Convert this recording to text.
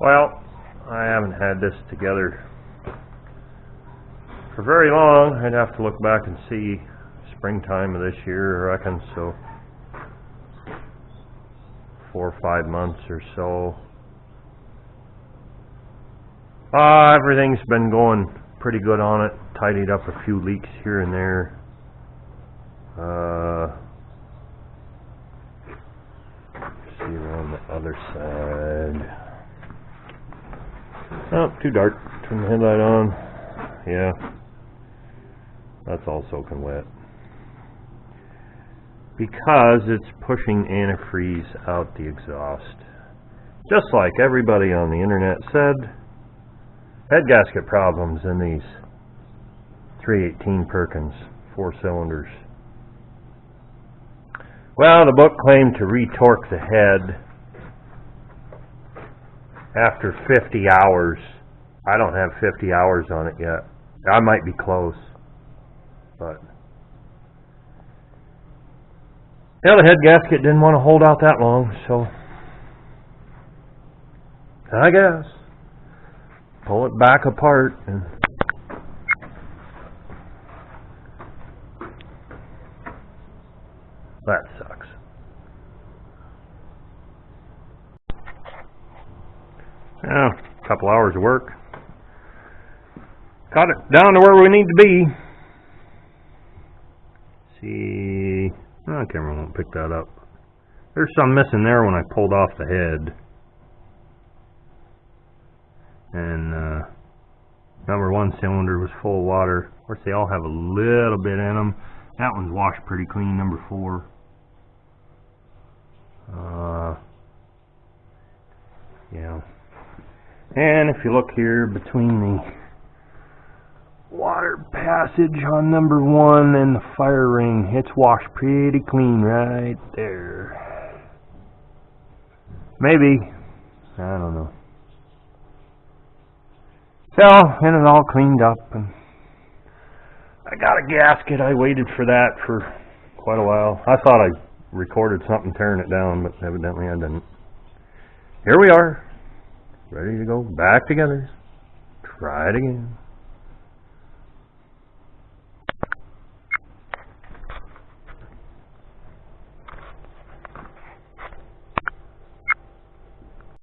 Well, I haven't had this together for very long. I'd have to look back and see springtime of this year, I reckon, so 4 or 5 months or so. Everything's been going pretty good on it. Tidied up a few leaks here and there. See around the other side. Oh, too dark. Turn the headlight on. Yeah. That's all soaking wet. Because it's pushing antifreeze out the exhaust. Just like everybody on the internet said, head gasket problems in these 318 Perkins 4 cylinders. Well, the book claimed to retorque the head after 50 hours. I don't have 50 hours on it yet. I might be close, but yeah, the head gasket didn't want to hold out that long, so I guess pull it back apart and that sucks. Yeah, a couple hours of work. Got it down to where we need to be. See, the camera won't pick that up. There's some missing there when I pulled off the head. And number 1 cylinder was full of water. Of course, they all have a little bit in them. That one's washed pretty clean, number 4. Yeah. And if you look here between the water passage on number 1 and the fire ring, it's washed pretty clean right there. Maybe. I don't know. So, and it all cleaned up, and I got a gasket. I waited for that for quite a while. I thought I recorded something tearing it down, but evidently I didn't. Here we are, ready to go back together. Try it again.